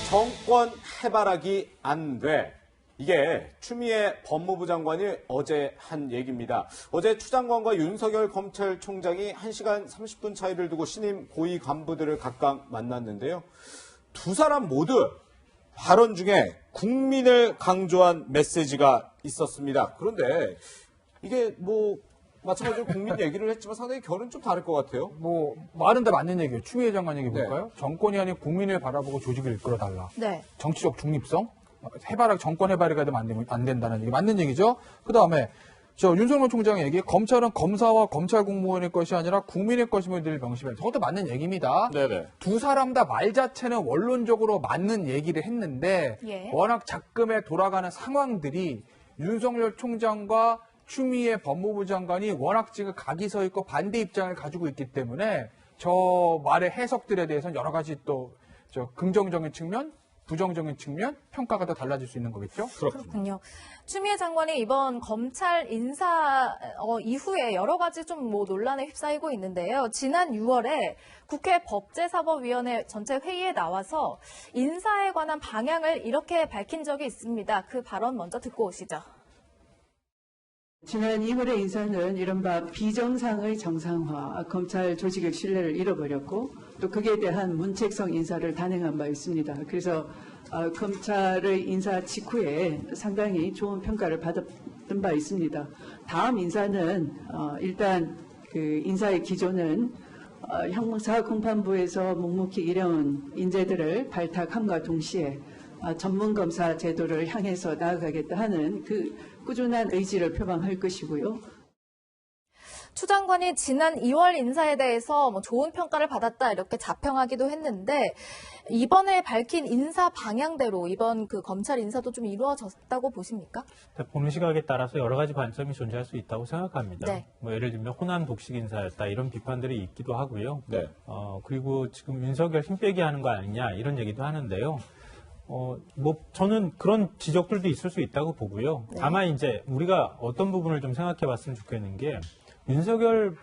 정권 해바라기 안 돼. 이게 추미애 법무부 장관이 어제 한 얘기입니다. 어제 추 장관과 윤석열 검찰총장이 1시간 30분 차이를 두고 신임 고위 간부들을 각각 만났는데요. 두 사람 모두 발언 중에 국민을 강조한 메시지가 있었습니다. 그런데 이게 마찬가지로 국민 얘기를 했지만 상당히 결은 좀 다를 것 같아요. 말은 다 맞는 얘기예요. 추미애 장관 얘기 볼까요? 네. 정권이 아닌 국민을 바라보고 조직을 이끌어달라. 네. 정치적 중립성, 정권 해바라기가 되면 안 된다는 얘기 맞는 얘기죠. 그 다음에 윤석열 총장의 얘기, 검찰은 검사와 검찰 공무원의 것이 아니라 국민의 것임을 늘 명심해. 저것도 맞는 얘기입니다. 네네. 두 사람 다 말 자체는 원론적으로 맞는 얘기를 했는데 예. 워낙 작금에 돌아가는 상황들이 윤석열 총장과 추미애 법무부 장관이 워낙 지금 각이 서 있고 반대 입장을 가지고 있기 때문에 저 말의 해석들에 대해서는 여러 가지 또 긍정적인 측면, 부정적인 측면, 평가가 더 달라질 수 있는 거겠죠? 그렇군요. 추미애 장관이 이번 검찰 인사 이후에 여러 가지 좀 논란에 휩싸이고 있는데요. 지난 6월에 국회 법제사법위원회 전체 회의에 나와서 인사에 관한 방향을 이렇게 밝힌 적이 있습니다. 그 발언 먼저 듣고 오시죠. 지난 2월의 인사는 이른바 비정상의 정상화, 검찰 조직의 신뢰를 잃어버렸고 또 거기에 대한 문책성 인사를 단행한 바 있습니다. 그래서 검찰의 인사 직후에 상당히 좋은 평가를 받았던 바 있습니다. 다음 인사는 일단 그 인사의 기조는 형사 공판부에서 묵묵히 일해온 인재들을 발탁함과 동시에 전문검사 제도를 향해서 나아가겠다 하는 그 꾸준한 의지를 표방할 것이고요. 추 장관이 지난 2월 인사에 대해서 좋은 평가를 받았다 이렇게 자평하기도 했는데 이번에 밝힌 인사 방향대로 이번 그 검찰 인사도 좀 이루어졌다고 보십니까? 보는 시각에 따라서 여러 가지 관점이 존재할 수 있다고 생각합니다. 네. 예를 들면 호남 독식 인사였다 이런 비판들이 있기도 하고요. 네. 그리고 지금 윤석열 힘 빼기 하는 거 아니냐 이런 얘기도 하는데요. 저는 그런 지적들도 있을 수 있다고 보고요. 네. 다만 이제 우리가 어떤 부분을 좀 생각해 봤으면 좋겠는 게 윤석열을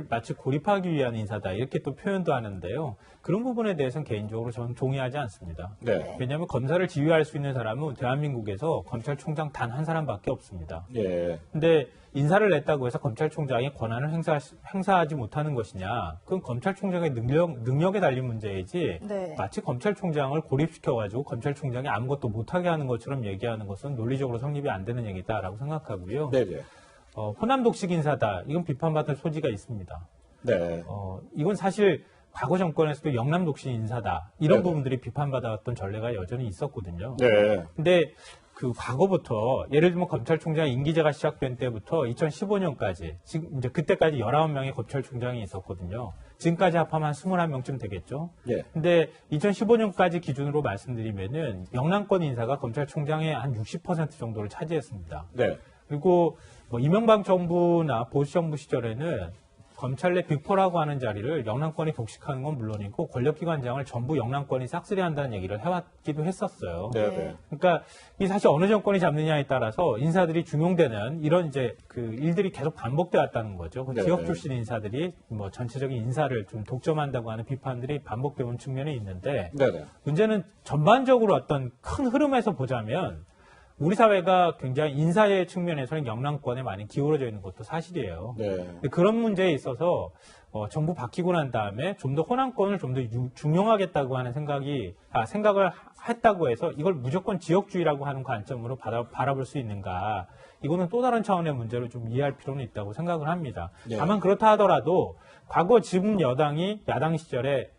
마치 고립하기 위한 인사다 이렇게 또 표현도 하는데요. 그런 부분에 대해서는 개인적으로 저는 동의하지 않습니다. 네. 왜냐하면 검사를 지휘할 수 있는 사람은 대한민국에서 검찰총장 단 한 사람밖에 없습니다. 예. 근데 인사를 냈다고 해서 검찰총장이 권한을 행사하지 못하는 것이냐? 그건 검찰총장의 능력에 달린 문제이지 네. 마치 검찰총장을 고립시켜가지고 검찰총장이 아무것도 못하게 하는 것처럼 얘기하는 것은 논리적으로 성립이 안 되는 얘기다라고 생각하고요. 네네. 호남 독식 인사다. 이건 비판받을 소지가 있습니다. 네. 이건 사실 과거 정권에서도 영남 독식 인사다. 이런 네네. 부분들이 비판받아왔던 전례가 여전히 있었거든요. 네. 근데 그 과거부터 예를 들면 검찰총장 임기제가 시작된 때부터 2015년까지 지금 이제 그때까지 19명의 검찰총장이 있었거든요. 지금까지 합하면 한 21명쯤 되겠죠. 예. 근데 2015년까지 기준으로 말씀드리면은 영남권 인사가 검찰총장의 한 60% 정도를 차지했습니다. 네. 그리고 이명박 정부나 보수 정부 시절에는 검찰 내 빅4라고 하는 자리를 영남권이 독식하는 건 물론이고 권력기관장을 전부 영남권이 싹쓸이한다는 얘기를 해왔기도 했었어요. 네네. 그러니까 이 사실 어느 정권이 잡느냐에 따라서 인사들이 중용되는 이런 이제 그 일들이 계속 반복돼 왔다는 거죠. 네네. 지역 출신 인사들이 전체적인 인사를 좀 독점한다고 하는 비판들이 반복돼 온 측면이 있는데 네네. 문제는 전반적으로 어떤 큰 흐름에서 보자면 우리 사회가 굉장히 인사의 측면에서는 영남권에 많이 기울어져 있는 것도 사실이에요. 네. 근데 그런 문제에 있어서 정부 바뀌고 난 다음에 좀 더 호남권을 좀 더 중용하겠다고 하는 생각을 했다고 해서 이걸 무조건 지역주의라고 하는 관점으로 바라볼 수 있는가? 이거는 또 다른 차원의 문제로 좀 이해할 필요는 있다고 생각을 합니다. 네. 다만 그렇다 하더라도 과거 지금 여당이 야당 시절에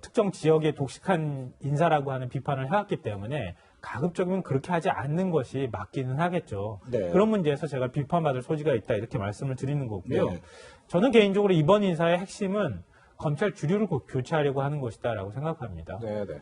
특정 지역의 독식한 인사라고 하는 비판을 해왔기 때문에 가급적이면 그렇게 하지 않는 것이 맞기는 하겠죠. 네. 그런 문제에서 제가 비판받을 소지가 있다 이렇게 말씀을 드리는 거고요. 네. 저는 개인적으로 이번 인사의 핵심은 검찰 주류를 교체하려고 하는 것이다라고 생각합니다. 네네.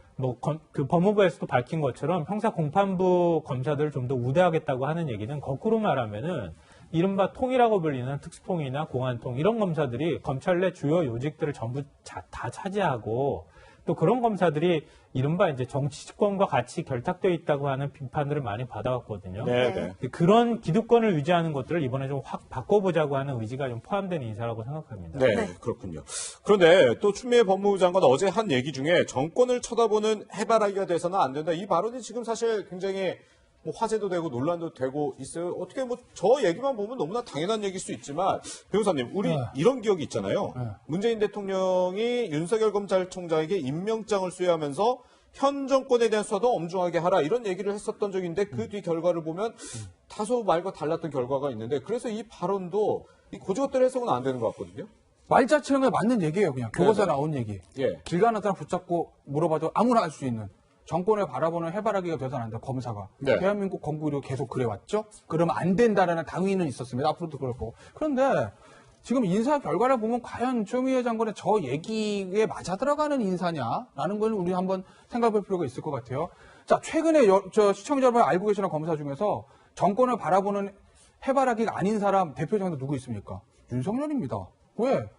그 법무부에서도 밝힌 것처럼 형사 공판부 검사들을 좀 더 우대하겠다고 하는 얘기는 거꾸로 말하면은 이른바 통이라고 불리는 특수통이나 공안통 이런 검사들이 검찰 내 주요 요직들을 전부 다 차지하고 또 그런 검사들이 이른바 이제 정치권과 같이 결탁되어 있다고 하는 비판들을 많이 받아왔거든요. 네, 네. 네. 그런 기득권을 유지하는 것들을 이번에 좀 확 바꿔보자고 하는 의지가 좀 포함된 인사라고 생각합니다. 네, 네. 그렇군요. 그런데 또 추미애 법무부 장관 어제 한 얘기 중에 정권을 쳐다보는 해바라기가 돼서는 안 된다. 이 발언이 지금 사실 굉장히 뭐 화제도 되고 논란도 되고 있어요. 어떻게 뭐 저 얘기만 보면 너무나 당연한 얘기일 수 있지만 변호사님, 우리 이런 기억이 있잖아요. 문재인 대통령이 윤석열 검찰총장에게 임명장을 수여하면서 현 정권에 대한 수사도 엄중하게 하라 이런 얘기를 했었던 적인데 그 뒤 결과를 보면 다소 말과 달랐던 결과가 있는데 그래서 이 발언도 이 고지것대로 해석은 안 되는 것 같거든요. 말 자체는 그냥 맞는 얘기예요. 그냥 교과서에 네. 나온 얘기. 예. 길 가는 사람 붙잡고 물어봐도 아무나 알 수 있는 정권을 바라보는 해바라기가 돼서는 안 돼. 검사가. 네. 대한민국 검구로 계속 그래왔죠. 그러면 안 된다라는 당위는 있었습니다. 앞으로도 그럴 거고. 그런데 지금 인사 결과를 보면 과연 추미애 장관의 저 얘기에 맞아 들어가는 인사냐라는 걸 우리 한번 생각해볼 필요가 있을 것 같아요. 자, 최근에 저 시청자 여러분 알고 계시는 검사 중에서 정권을 바라보는 해바라기가 아닌 사람 대표적으로 누구 있습니까? 윤석열입니다. 왜?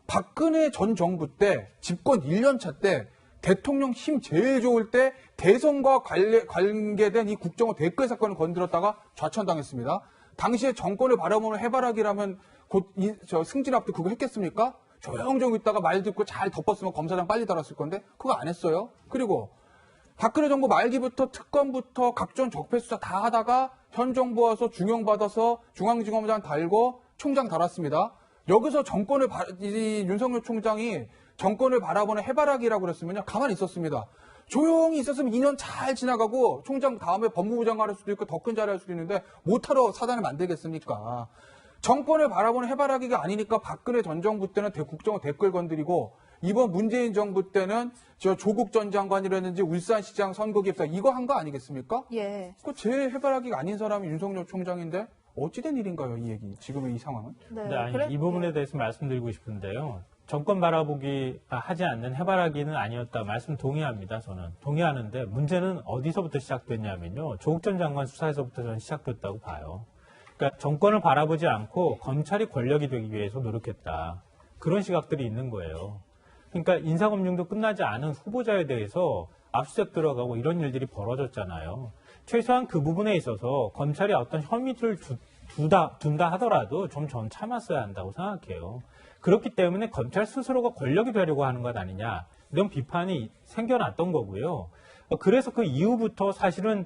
박근혜 전 정부 때 집권 1년차 때 대통령 힘 제일 좋을 때 대선과 관계된 이 국정원 댓글 사건을 건드렸다가 좌천당했습니다. 당시에 정권을 바라보는 해바라기라면 곧 승진 앞도 그거 했겠습니까? 조용조용 있다가 말 듣고 잘 덮었으면 검사장 빨리 달았을 건데 그거 안 했어요. 그리고 박근혜 정부 말기부터 특검부터 각종 적폐 수사 다 하다가 현 정부 와서 중용받아서 중앙지검장 달고 총장 달았습니다. 여기서 이 윤석열 총장이 정권을 바라보는 해바라기라고 그랬으면요. 가만히 있었습니다. 조용히 있었으면 2년 잘 지나가고 총장 다음에 법무부 장관 할 수도 있고 더 큰 자리 할 수도 있는데 못하러 사단을 만들겠습니까? 정권을 바라보는 해바라기가 아니니까 박근혜 전 정부 때는 국정원 댓글 건드리고 이번 문재인 정부 때는 저 조국 전 장관이라든지 울산시장 선거 기획사 이거 한 거 아니겠습니까? 예. 그 제일 해바라기가 아닌 사람이 윤석열 총장인데 어찌된 일인가요, 이 얘기? 지금의 이 상황은? 네. 네, 아니, 이 부분에 대해서 말씀드리고 싶은데요. 정권 바라보기 하지 않는 해바라기는 아니었다 말씀 동의합니다. 저는 동의하는데 문제는 어디서부터 시작됐냐면요. 조국 전 장관 수사에서부터 저는 시작됐다고 봐요. 그러니까 정권을 바라보지 않고 검찰이 권력이 되기 위해서 노력했다. 그런 시각들이 있는 거예요. 그러니까 인사검증도 끝나지 않은 후보자에 대해서 압수수색 들어가고 이런 일들이 벌어졌잖아요. 최소한 그 부분에 있어서 검찰이 어떤 혐의를 둔다 하더라도 좀 전 참았어야 한다고 생각해요. 그렇기 때문에 검찰 스스로가 권력이 되려고 하는 것 아니냐 이런 비판이 생겨났던 거고요. 그래서 그 이후부터 사실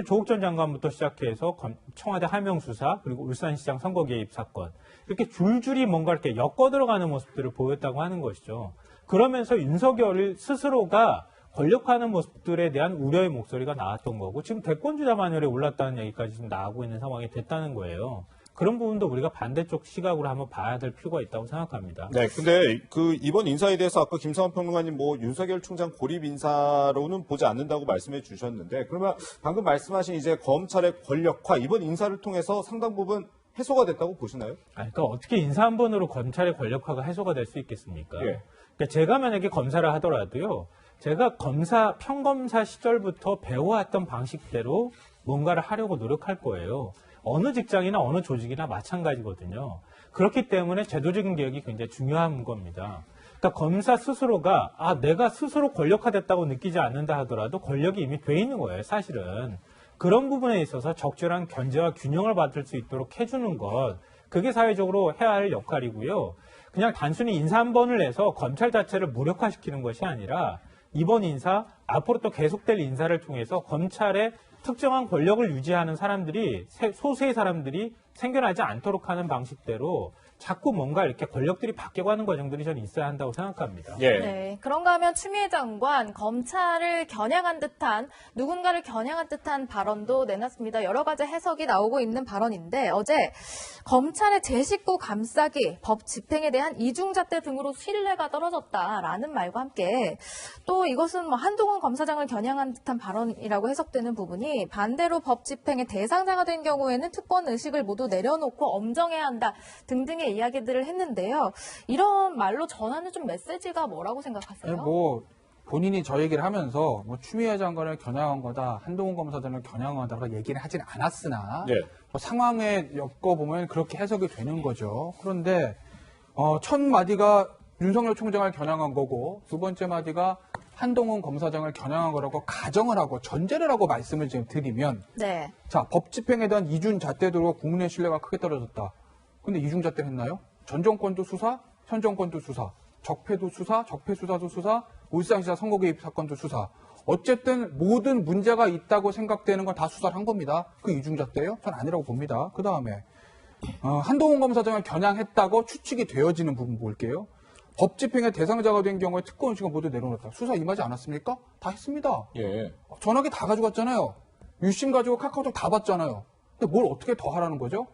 조국 전 장관부터 시작해서 청와대 하명 수사 그리고 울산시장 선거 개입 사건 이렇게 줄줄이 뭔가 이렇게 엮어 들어가는 모습들을 보였다고 하는 것이죠. 그러면서 윤석열 스스로가 권력화하는 모습들에 대한 우려의 목소리가 나왔던 거고 지금 대권주자 만열에 올랐다는 얘기까지 지금 나오고 있는 상황이 됐다는 거예요. 그런 부분도 우리가 반대쪽 시각으로 한번 봐야 될 필요가 있다고 생각합니다. 네, 근데 그 이번 인사에 대해서 아까 김상환 평론가님 윤석열 총장 고립 인사로는 보지 않는다고 말씀해 주셨는데 그러면 방금 말씀하신 이제 검찰의 권력화 이번 인사를 통해서 상당 부분 해소가 됐다고 보시나요? 그러니까 어떻게 인사 한 번으로 검찰의 권력화가 해소가 될 수 있겠습니까? 예. 그러니까 제가 만약에 검사를 하더라도요. 제가 평검사 시절부터 배워왔던 방식대로 뭔가를 하려고 노력할 거예요. 어느 직장이나 어느 조직이나 마찬가지거든요. 그렇기 때문에 제도적인 개혁이 굉장히 중요한 겁니다. 그러니까 검사 스스로가 내가 스스로 권력화됐다고 느끼지 않는다 하더라도 권력이 이미 돼 있는 거예요. 사실은. 그런 부분에 있어서 적절한 견제와 균형을 받을 수 있도록 해주는 것 그게 사회적으로 해야 할 역할이고요. 그냥 단순히 인사 한 번을 내서 검찰 자체를 무력화시키는 것이 아니라 이번 인사, 앞으로 또 계속될 인사를 통해서 검찰의 특정한 권력을 유지하는 사람들이 소수의 사람들이 생겨나지 않도록 하는 방식대로 자꾸 뭔가 이렇게 권력들이 바뀌어가는 과정들이 저는 있어야 한다고 생각합니다. 예. 네, 그런가 하면 추미애 장관 검찰을 겨냥한 듯한 누군가를 겨냥한 듯한 발언도 내놨습니다. 여러 가지 해석이 나오고 있는 발언인데 어제 검찰의 제 식구 감싸기, 법 집행에 대한 이중잣대 등으로 신뢰가 떨어졌다라는 말과 함께 또 이것은 한동훈 검사장을 겨냥한 듯한 발언이라고 해석되는 부분이 반대로 법 집행의 대상자가 된 경우에는 특권 의식을 모두 내려놓고 엄정해야 한다 등등의 이야기들을 했는데요. 이런 말로 전하는 좀 메시지가 뭐라고 생각하세요? 본인이 저 얘기를 하면서 추미애 장관을 겨냥한 거다, 한동훈 검사장을 겨냥한 거다라고 얘기는 하진 않았으나 예. 상황에 엮어보면 그렇게 해석이 되는 거죠. 그런데 첫 마디가 윤석열 총장을 겨냥한 거고 두 번째 마디가 한동훈 검사장을 겨냥한 거라고 가정을 하고 전제를 하고 말씀을 지금 드리면 네. 자, 법 집행에 대한 이중잣대로 국민의 신뢰가 크게 떨어졌다. 근데 이중잣대 했나요? 전 정권도 수사, 현 정권도 수사, 적폐도 수사, 적폐 수사도 수사, 울산시장 선거 개입 사건도 수사. 어쨌든 모든 문제가 있다고 생각되는 건 다 수사를 한 겁니다. 그 이중잣대요? 전 아니라고 봅니다. 그 다음에 한동훈 검사장을 겨냥했다고 추측이 되어지는 부분 볼게요. 법 집행의 대상자가 된 경우에 특권 의식을 모두 내려놓았다. 수사 임하지 않았습니까? 다 했습니다. 예. 전화기 다 가져갔잖아요. 유심 가지고 카카오톡 다 봤잖아요. 근데 뭘 어떻게 더 하라는 거죠?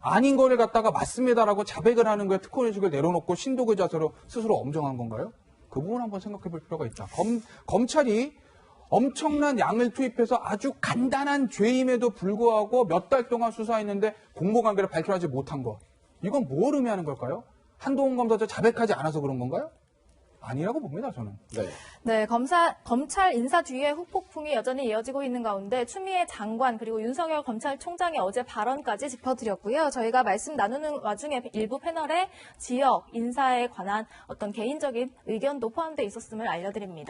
아닌 거를 갖다가 맞습니다라고 자백을 하는 거에 특권 의식을 내려놓고 신도의 자세로 스스로 엄정한 건가요? 그 부분 한번 생각해 볼 필요가 있다. 검찰이 엄청난 양을 투입해서 아주 간단한 죄임에도 불구하고 몇 달 동안 수사했는데 공모관계를 밝혀하지 못한 것. 이건 뭘 의미하는 걸까요? 한동훈 검사자 자백하지 않아서 그런 건가요? 아니라고 봅니다, 저는. 네. 네, 검찰 인사주의의 후폭풍이 여전히 이어지고 있는 가운데 추미애 장관 그리고 윤석열 검찰총장의 어제 발언까지 짚어드렸고요. 저희가 말씀 나누는 와중에 일부 패널에 지역 인사에 관한 어떤 개인적인 의견도 포함되어 있었음을 알려드립니다.